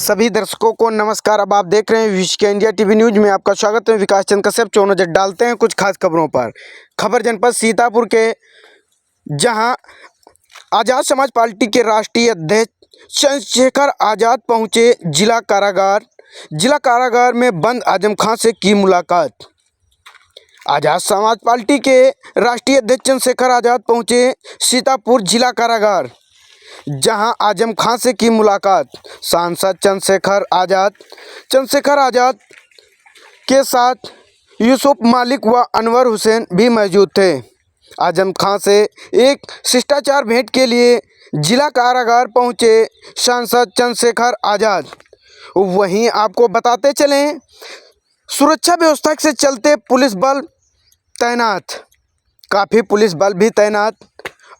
सभी दर्शकों को नमस्कार। अब आप देख रहे हैं विश्व इंडिया टीवी न्यूज में आपका स्वागत है। विकास चंद कश्यप चो नजर डालते हैं कुछ खास खबरों पर। खबर जनपद सीतापुर के, जहां आज़ाद समाज पार्टी के राष्ट्रीय अध्यक्ष चंद्रशेखर आज़ाद पहुंचे जिला कारागार में बंद आजम खां से की मुलाकात। आज़ाद समाज पार्टी के राष्ट्रीय अध्यक्ष चंद्रशेखर आज़ाद पहुंचे सीतापुर जिला कारागार, जहां आजम खां से की मुलाकात। सांसद चंद्रशेखर आज़ाद के साथ यूसुफ मालिक व अनवर हुसैन भी मौजूद थे। आजम खां से एक शिष्टाचार भेंट के लिए जिला कारागार पहुंचे सांसद चंद्रशेखर आज़ाद। वहीं आपको बताते चलें, सुरक्षा व्यवस्था से चलते पुलिस बल तैनात, काफ़ी पुलिस बल भी तैनात।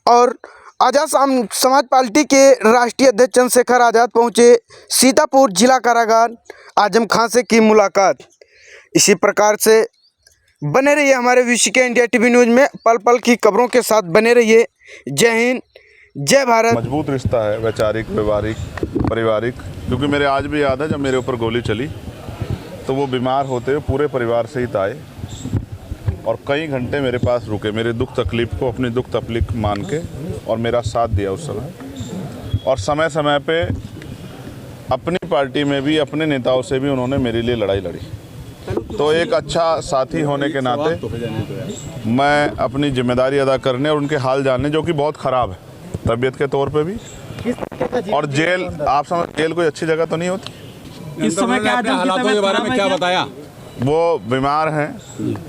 और आज़ाद समाज पार्टी के राष्ट्रीय अध्यक्ष चंद्रशेखर आज़ाद पहुंचे सीतापुर जिला कारागार, आजम खां से की मुलाकात। इसी प्रकार से बने रहिए हमारे विश्व के इंडिया टीवी न्यूज़ में, पल पल की खबरों के साथ बने रहिए। जय हिंद, जय भारत। मजबूत रिश्ता है, वैचारिक, व्यवहारिक, पारिवारिक। क्योंकि मेरे आज भी याद है जब मेरे ऊपर गोली चली तो वो बीमार होते हुए पूरे परिवार सहित आए और कई घंटे मेरे पास रुके, मेरे दुख तकलीफ़ को अपनी दुख तकलीफ मान के, और मेरा साथ दिया उस समय। और समय समय पे अपनी पार्टी में भी अपने नेताओं से भी उन्होंने मेरे लिए लड़ाई लड़ी। तो एक अच्छा साथी होने के नाते मैं अपनी जिम्मेदारी अदा करने और उनके हाल जानने, जो कि बहुत ख़राब है तबीयत के तौर पे भी। और जेल, आप समझ, जेल कोई अच्छी जगह तो नहीं होती। इस समय क्या हालातों के बारे में क्या बताया? वो बीमार हैं,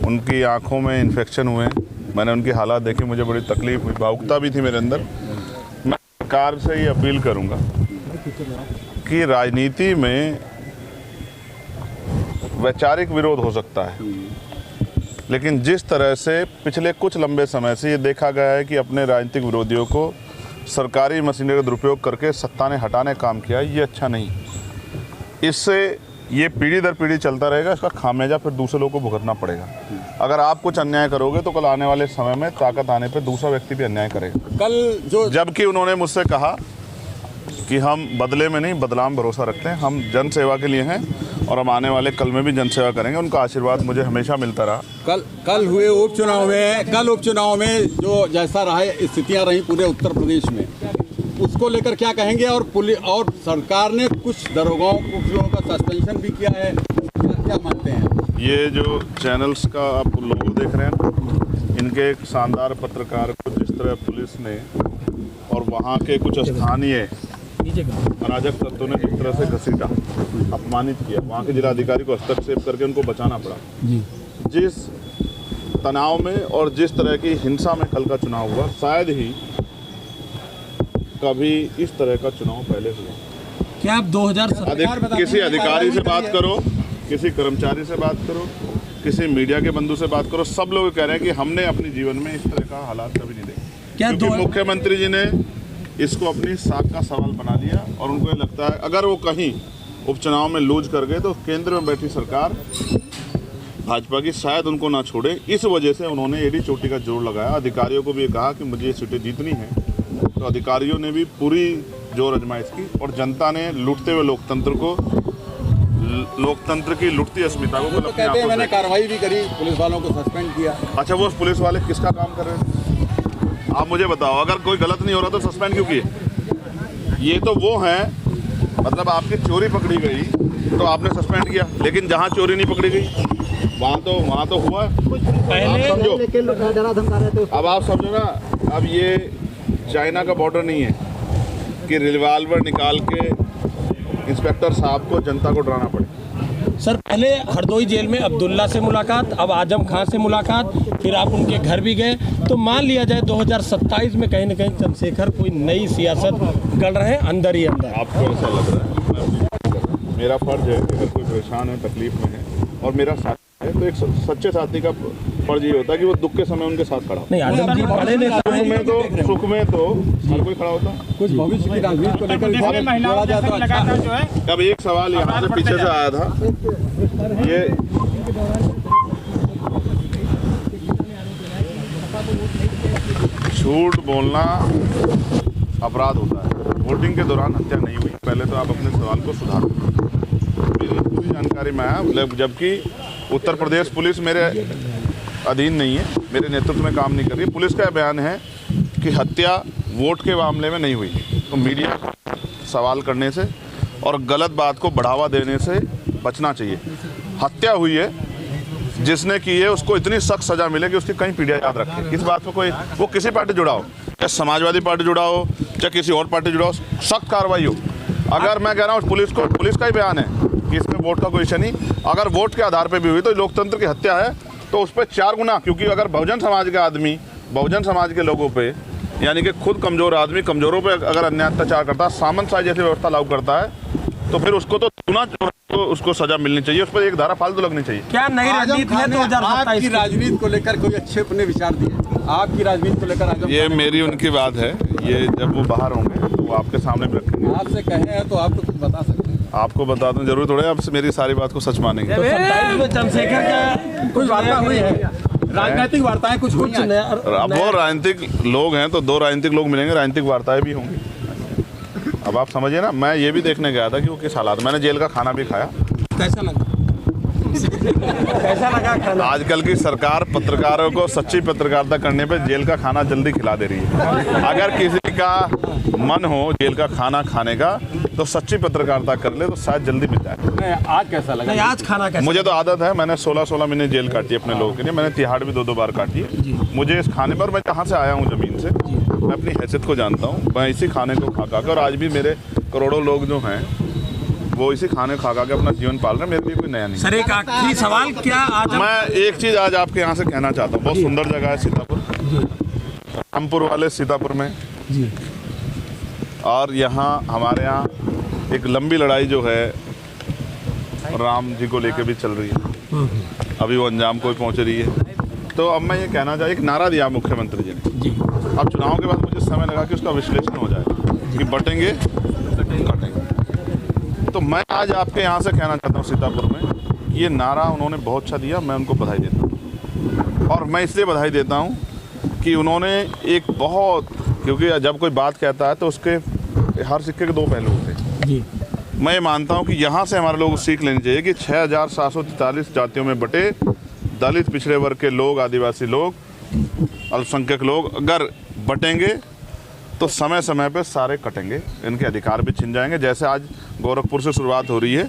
उनकी आंखों में इन्फेक्शन हुए हैं। मैंने उनकी हालात देखी, मुझे बड़ी तकलीफ हुई, भावुकता भी थी मेरे अंदर। मैं सरकार से ये अपील करूंगा कि राजनीति में वैचारिक विरोध हो सकता है, लेकिन जिस तरह से पिछले कुछ लंबे समय से ये देखा गया है कि अपने राजनीतिक विरोधियों को सरकारी मशीनरी का दुरुपयोग करके सत्ता ने हटाने काम किया, ये अच्छा नहीं। इससे ये पीढ़ी दर पीढ़ी चलता रहेगा, इसका खामियाजा फिर दूसरे लोगों को भुगतना पड़ेगा। अगर आप कुछ अन्याय करोगे तो कल आने वाले समय में ताकत आने पर दूसरा व्यक्ति भी अन्याय करेगा। जबकि उन्होंने मुझसे कहा कि हम बदले में नहीं, बदलाव में भरोसा रखते हैं, हम जन सेवा के लिए हैं और हम आने वाले कल में भी जन सेवा करेंगे। उनका आशीर्वाद मुझे हमेशा मिलता रहा। कल हुए उपचुनाव में जो जैसा रहा स्थितियाँ रही पूरे उत्तर प्रदेश में, उसको लेकर क्या कहेंगे? और पुलिस और सरकार ने कुछ दरोगाओं, कुछ लोगों का सस्पेंशन भी किया है, क्या मानते हैं? ये जो चैनल्स का आप लोगो देख रहे हैं, इनके एक शानदार पत्रकार को जिस तरह पुलिस ने और वहाँ के कुछ स्थानीय अराजक तत्वों ने जिस तरह से घसीटा, अपमानित किया, वहाँ के जिलाधिकारी को हस्तक्षेप करके उनको बचाना पड़ा। जिस तनाव में और जिस तरह की हिंसा में कल का चुनाव हुआ, शायद ही कभी इस तरह का चुनाव पहले हुआ। क्या आप 2017 किसी अधिकारी से बात करो, किसी कर्मचारी से बात करो, किसी मीडिया के बंधु से बात करो, सब लोग कह रहे हैं कि हमने अपने जीवन में इस तरह का हालात कभी नहीं देखे। क्योंकि मुख्यमंत्री जी ने इसको अपनी साख का सवाल बना लिया और उनको ये लगता है अगर वो कहीं उपचुनाव में लूज कर गए तो केंद्र में बैठी सरकार भाजपा की शायद उनको ना छोड़े। इस वजह से उन्होंने एड़ी चोटी का जोर लगाया। अधिकारियों को भी कहा कि मुझे ये सीटें जीतनी है, तो अधिकारियों ने भी पूरी जोर आजमाइश की और जनता ने लूटते हुए लोकतंत्र की लुटती अस्मिता को तो कहते हैं मैंने कार्रवाई भी करी, पुलिस वालों को सस्पेंड किया। अच्छा, वो पुलिस वाले किसका काम कर रहे हैं आप मुझे बताओ? अगर कोई गलत नहीं हो रहा तो सस्पेंड क्यों किए? ये तो वो हैं, मतलब आपकी चोरी पकड़ी गई तो आपने सस्पेंड किया, लेकिन जहाँ चोरी नहीं पकड़ी गई वहाँ तो हुआ। आप समझो, अब आप समझो ना, अब ये चाइना का बॉर्डर नहीं है कि रिवॉल्वर निकाल के इंस्पेक्टर साहब को जनता को डराना पड़े। सर, पहले हरदोई जेल में अब्दुल्ला से मुलाकात, अब आजम खां से मुलाकात, फिर आप उनके घर भी गए। तो मान लिया जाए 2027 में कहीं ना कहीं चंद्रशेखर कोई नई सियासत गढ़ रहे हैं अंदर ही अंदर। आपको ऐसा लग रहा है? मेरा फर्ज है कि अगर कोई परेशान है, तकलीफ में है और मेरा साथ है, तो एक सच्चे साथी का फर्ज ये होता है कि वो दुख के समय उनके साथ खड़ा हो। नहीं, आजम जी बड़े नेता तो सुख में तो हर कोई खड़ा होता। कुछ भविष्य की राजनीति को लेकर अब एक सवाल यहाँ से पीछे से आया था, ये झूठ बोलना अपराध होता है। वोटिंग के दौरान हत्या नहीं हुई। पहले तो आप अपने सवाल को सुधारो। मेरी पूरी जानकारी में आया, जबकि उत्तर प्रदेश पुलिस मेरे अधीन नहीं है, मेरे नेतृत्व में काम नहीं कर रही। पुलिस का बयान है कि हत्या वोट के मामले में नहीं हुई। तो मीडिया सवाल करने से और गलत बात को बढ़ावा देने से बचना चाहिए। हत्या हुई है, जिसने की है उसको इतनी सख्त सज़ा मिले कि उसकी कई पीढ़ियाँ याद रखें। इस बात में कोई वो किसी पार्टी जुड़ा हो, चाहे समाजवादी पार्टी जुड़ा हो, चाहे किसी और पार्टी जुड़ा हो, सख्त कार्रवाई हो। अगर मैं कह रहा हूँ पुलिस का ही बयान है कि इसमें वोट का कोई इशू नहीं, अगर वोट के आधार पर भी हुई तो लोकतंत्र की हत्या है, तो उस पर 4 गुना। क्योंकि अगर बहुजन समाज के आदमी बहुजन समाज के लोगों पे, यानी कि खुद कमज़ोर आदमी कमज़ोरों पे अगर अन्याय अत्याचार करता है, सामंतशाही जैसी व्यवस्था लागू करता है, तो फिर उसको तो दुना उसको सज़ा मिलनी चाहिए, उस पर एक धारा फालतू लगनी चाहिए। क्या नई रणनीति है 2027 आपकी राजनीति को लेकर कोई अच्छे अपने विचार दिए? आपकी राजनीति को लेकर आजम ये मेरी उनकी बात है, ये जब वो बाहर होंगे तो वो आपके सामने भी रखेंगे। आपसे कहे हैं तो आप तो कुछ बता सकते हैं। आपको बता दूं, जरूरी थोड़े आप मेरी सारी बात को सच मानेंगे। तो 27 में चंद्रशेखर का कुछ वार्ता हुई है, राजनीतिक वार्ताएं कुछ हुई हैं। अब वो राजनीतिक लोग हैं तो 2 राजनीतिक लोग मिलेंगे, राजनीतिक वार्ताएं भी होंगी। अब आप समझिए ना, मैं ये भी देखने गया था कि वो किस हालात। मैंने जेल का खाना भी खाया। कैसा लगा? कैसा लगा खाना? आजकल की सरकार पत्रकारों को सच्ची पत्रकारिता करने पे जेल का खाना जल्दी खिला दे रही है। अगर किसी का मन हो जेल का खाना खाने का तो सच्ची पत्रकारिता कर ले तो शायद जल्दी मिल जाए। आज कैसा लगा? नहीं, आज खाना कैसा? मुझे तो आदत है, मैंने 16 महीने जेल काटी अपने लोगों के लिए। मैंने तिहाड़ भी 2 बार काटी है। मुझे इस खाने पर, मैं जहाँ से आया हूँ ज़मीन से, मैं अपनी हैसियत को जानता हूँ। मैं इसी खाने को खा कर, और आज भी मेरे करोड़ों लोग जो हैं वो इसी खाने खा के अपना जीवन पाल रहे हैं। मेरे लिए कोई नया नहीं। सर, एक आखिरी सवाल, क्या आज मैं एक चीज़ आज आपके यहाँ से कहना चाहता हूँ। बहुत सुंदर जगह है सीतापुर, रामपुर वाले सीतापुर में जी, और यहाँ हमारे यहाँ एक लंबी लड़ाई जो है राम जी को लेके भी चल रही है। अभी वो अंजाम को पहुँच रही है। तो अब मैं ये कहना चाहिए, एक नारा दिया मुख्यमंत्री जी ने। अब चुनाव के बाद मुझे समय लगा कि उसका विश्लेषण हो जाए कि बटेंगे कटेंगे। तो मैं आज आपके यहाँ से कहना चाहता हूँ, सीतापुर में ये नारा उन्होंने बहुत अच्छा दिया, मैं उनको बधाई देता हूँ। और मैं इसलिए बधाई देता हूँ कि उन्होंने एक बहुत, क्योंकि जब कोई बात कहता है तो उसके हर सिक्के के 2 पहलू होते हैं जी। मैं ये मानता हूँ कि यहाँ से हमारे लोग सीख लेनी चाहिए कि 6743 जातियों में बटे दलित, पिछड़े वर्ग के लोग, आदिवासी लोग, अल्पसंख्यक लोग अगर बटेंगे तो समय समय पे सारे कटेंगे, इनके अधिकार भी छिन जाएंगे। जैसे आज गोरखपुर से शुरुआत हो रही है,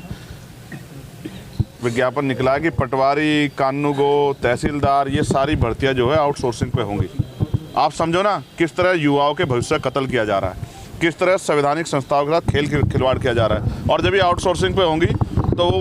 विज्ञापन निकला है कि पटवारी, कानूगो, तहसीलदार, ये सारी भर्तियां जो है आउटसोर्सिंग पे होंगी। आप समझो ना किस तरह युवाओं के भविष्य का कत्ल किया जा रहा है, किस तरह संवैधानिक संस्थाओं के साथ खिलवाड़ किया जा रहा है। और जब ये आउटसोर्सिंग पे होंगी तो